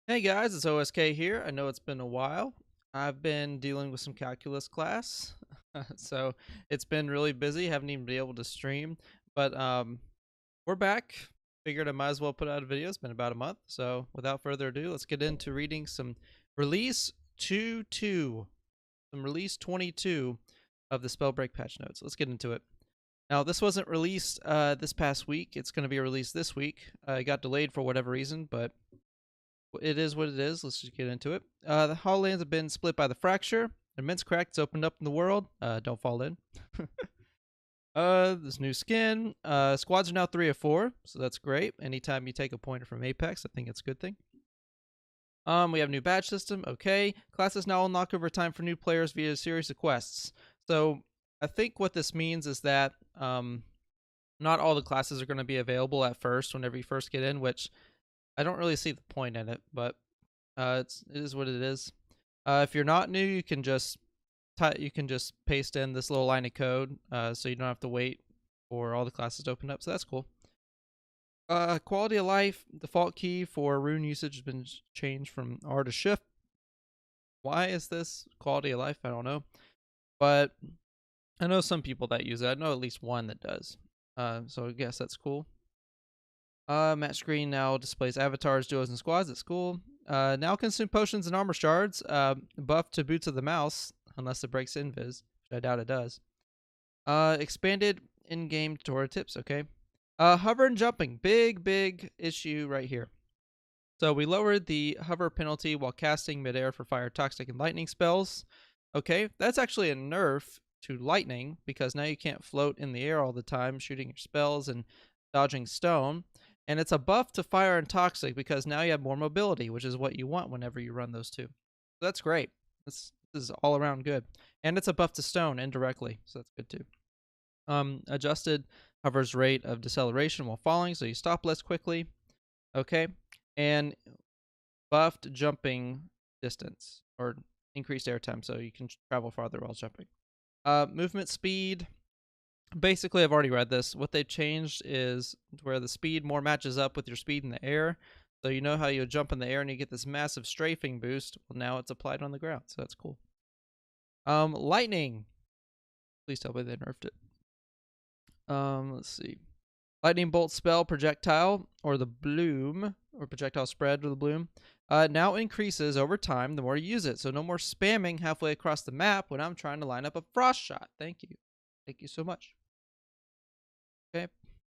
Hey guys, it's OSK here. I know it's been a while. I've been dealing with some calculus class, so it's been really busy. Haven't even been able to stream, but we're back. Figured I might as well put out a video. It's been about a month, so without further ado, let's get into reading some release 2.2, some release 22 of the Spellbreak patch notes. Let's get into it. Now, this wasn't released this past week. It's going to be released this week. It got delayed for whatever reason, but it is what it is. Let's just get into it. The Hollow have been split by the fracture. An immense crack that's opened up in the world. Don't fall in. This new skin. Squads are now 3 of 4, so that's great. Anytime you take a pointer from Apex, I think it's a good thing. We have a new badge system. Okay. Classes now unlock over time for new players via a series of quests. So I think what this means is that not all the classes are going to be available at first whenever you first get in, which I don't really see the point in it, but it is what it is. If you're not new, you can just paste in this little line of code, so you don't have to wait for all the classes to open up. So that's cool. Quality of life default key for rune usage has been changed from R to shift. Why is this quality of life? I don't know, but I know some people that use it. I know at least one that does. So I guess that's cool. Match screen now displays avatars, duos, and squads. That's cool. Now consume potions and armor shards. Buff to boots of the mouse, unless it breaks invis, which I doubt it does. Expanded in-game tutorial tips. Okay. Hover and jumping. Big issue right here. So we lowered the hover penalty while casting midair for fire, toxic, and lightning spells. Okay, that's actually a nerf to lightning because now you can't float in the air all the time shooting your spells and dodging stone. And it's a buff to fire and toxic because now you have more mobility, which is what you want whenever you run those two. So that's great. This is all around good. And it's a buff to stone indirectly, so that's good too. Adjusted hover's rate of deceleration while falling, so you stop less quickly. Okay. And buffed jumping distance or increased airtime, so you can travel farther while jumping. Movement speed. Basically, I've already read this. What they've changed is where the speed more matches up with your speed in the air. So you know how you jump in the air and you get this massive strafing boost. Well, now it's applied on the ground, so that's cool. Lightning. Please tell me they nerfed it. Let's see. Lightning bolt spell projectile or the bloom or projectile spread or the bloom now increases over time the more you use it. So no more spamming halfway across the map when I'm trying to line up a frost shot. Thank you. Thank you so much. Okay.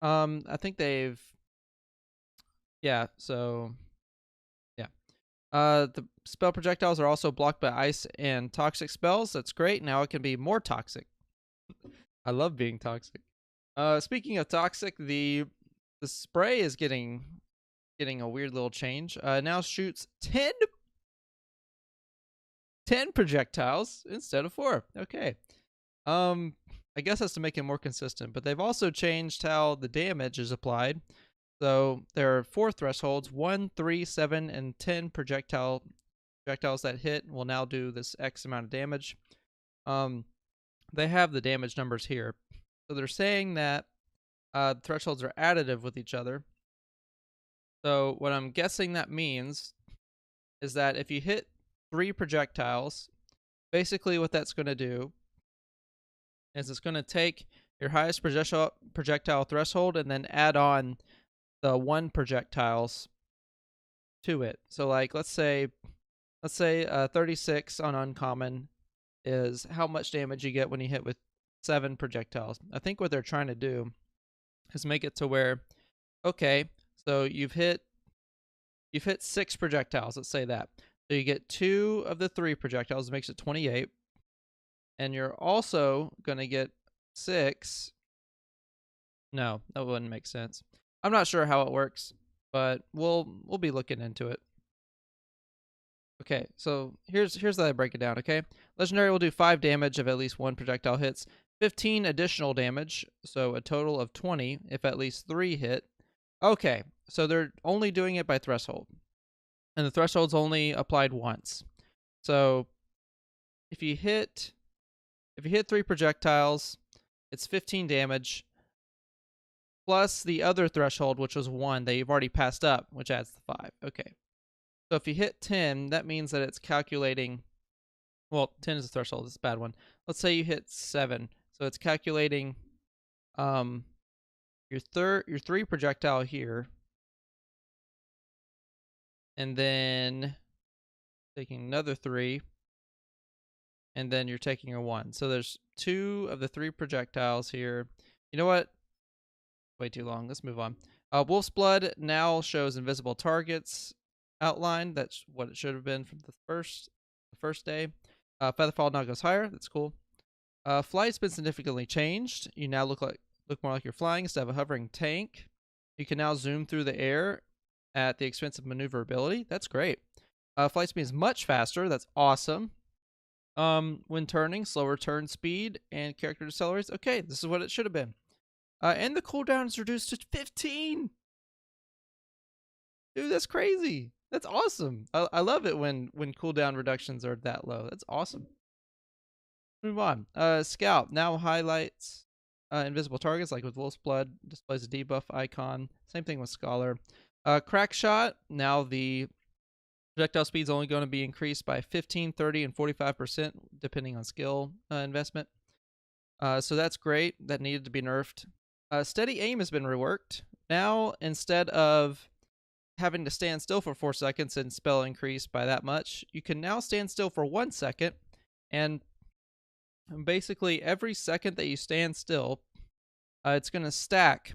I think they've so yeah. The spell projectiles are also blocked by ice and toxic spells. That's great. Now it can be more toxic. I love being toxic. Speaking of toxic, the spray is getting a weird little change. Now shoots 10 projectiles instead of 4. Okay. I guess that's to make it more consistent, but they've also changed how the damage is applied. So there are 4 thresholds: 1, 3, 7, and 10 projectiles that hit will now do this X amount of damage. They have the damage numbers here. So they're saying that thresholds are additive with each other. So what I'm guessing that means is that if you hit 3 projectiles, basically what that's going to do is it's going to take your highest projectile threshold and then add on the 1 projectiles to it. So like let's say 36 on uncommon is how much damage you get when you hit with 7 projectiles. I think what they're trying to do is make it to where, okay, so you've hit 6 projectiles, let's say that. So you get 2 of the 3 projectiles, makes it 28. And you're also going to get 6. No, that wouldn't make sense. I'm not sure how it works, but we'll be looking into it. Okay, so here's how I break it down, okay? Legendary will do 5 damage if at least 1 projectile hits, 15 additional damage, so a total of 20 if at least 3 hit. Okay, so they're only doing it by threshold. And the threshold's only applied once. So if you hit 3 projectiles, it's 15 damage, plus the other threshold, which was 1 that you've already passed up, which adds the 5. Okay. So if you hit 10, that means that it's calculating. Well, 10 is the threshold. It's a bad one. Let's say you hit 7, so it's calculating your 3 projectile here, and then taking another 3, and then you're taking a 1. So there's 2 of the 3 projectiles here. You know what? Way too long. Let's move on. Wolf's Blood now shows invisible targets outlined. That's what it should have been from the first day. Featherfall now goes higher. That's cool. Flight's been significantly changed. You now look more like you're flying instead of a hovering tank. You can now zoom through the air at the expense of maneuverability. That's great. Flight speed is much faster. That's awesome. When turning, slower turn speed and character decelerates. Okay, this is what it should have been. And the cooldown is reduced to 15. Dude, that's crazy. That's awesome. I love it when cooldown reductions are that low. That's awesome. Move on. Scout now highlights invisible targets, like with Wolf's Blood, displays a debuff icon. Same thing with Scholar. Crack Shot, now the projectile speed is only going to be increased by 15, 30, and 45%, depending on skill investment. So that's great. That needed to be nerfed. Steady aim has been reworked. Now, instead of having to stand still for 4 seconds and spell increase by that much, you can now stand still for 1 second, and basically every second that you stand still, it's going to stack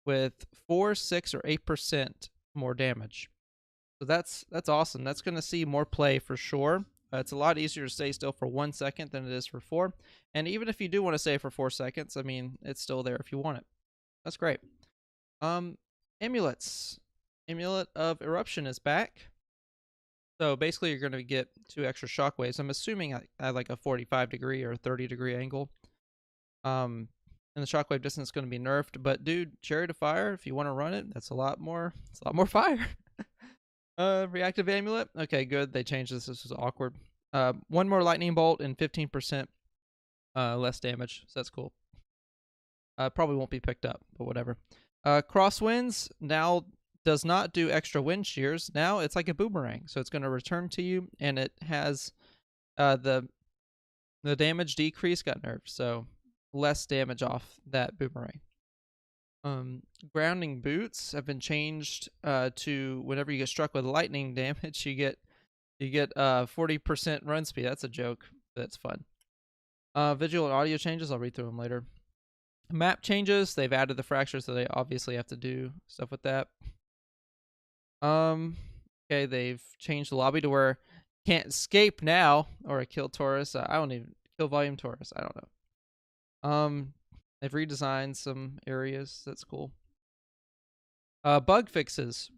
with 4, 6, or 8% more damage. So that's awesome. That's going to see more play for sure. It's a lot easier to stay still for 1 second than it is for 4. And even if you do want to stay for 4 seconds, I mean, it's still there if you want it. That's great. Amulets. Amulet of Eruption is back. So basically you're going to get 2 extra shockwaves. I'm assuming at like a 45 degree or 30 degree angle. And the shockwave distance is going to be nerfed. But dude, Chariot of Fire, if you want to run it, that's a lot more fire. Reactive Amulet. Okay, good. They changed this. This was awkward. 1 more Lightning Bolt and 15% less damage. So that's cool. Probably won't be picked up, but whatever. Crosswinds now does not do extra wind shears. Now it's like a boomerang. So it's going to return to you, and it has the damage decrease got nerfed. So less damage off that boomerang. Grounding boots have been changed to whenever you get struck with lightning damage, you get 40% run speed. That's a joke. That's fun. Visual and audio changes. I'll read through them later. Map changes. They've added the fracture, so they obviously have to do stuff with that. Okay, they've changed the lobby to where you can't escape now or kill Taurus. I don't even kill Volume Taurus. I don't know. They've redesigned some areas. That's cool. Bug fixes.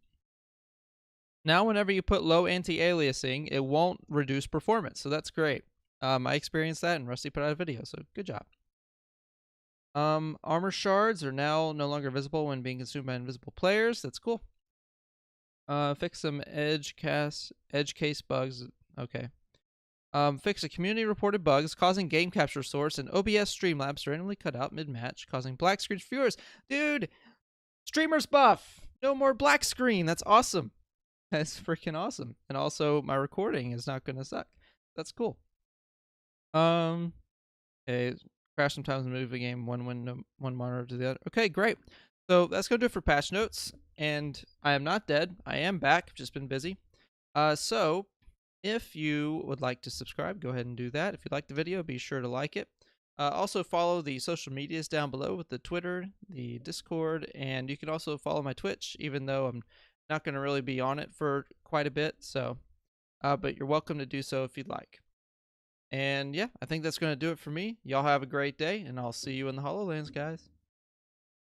Now, whenever you put low anti-aliasing, it won't reduce performance. So that's great. I experienced that, and Rusty put out a video. So good job. Armor shards are now no longer visible when being consumed by invisible players. That's cool. Fix some edge case bugs. Okay. Fix a community-reported bugs causing game capture source and OBS Streamlabs to randomly cut out mid-match, causing black screen for viewers. Dude, streamers buff. No more black screen. That's awesome. That's freaking awesome. And also, my recording is not going to suck. That's cool. Okay, crash sometimes in move a game one monitor to the other. Okay, great. So that's going to do it for patch notes. And I am not dead. I am back. I've just been busy. So if you would like to subscribe, go ahead and do that. If you like the video, be sure to like it. Also follow the social medias down below with the Twitter, the Discord, and you can also follow my Twitch, even though I'm not going to really be on it for quite a bit. So, but you're welcome to do so if you'd like. And yeah, I think that's going to do it for me. Y'all have a great day, and I'll see you in the HoloLens, guys.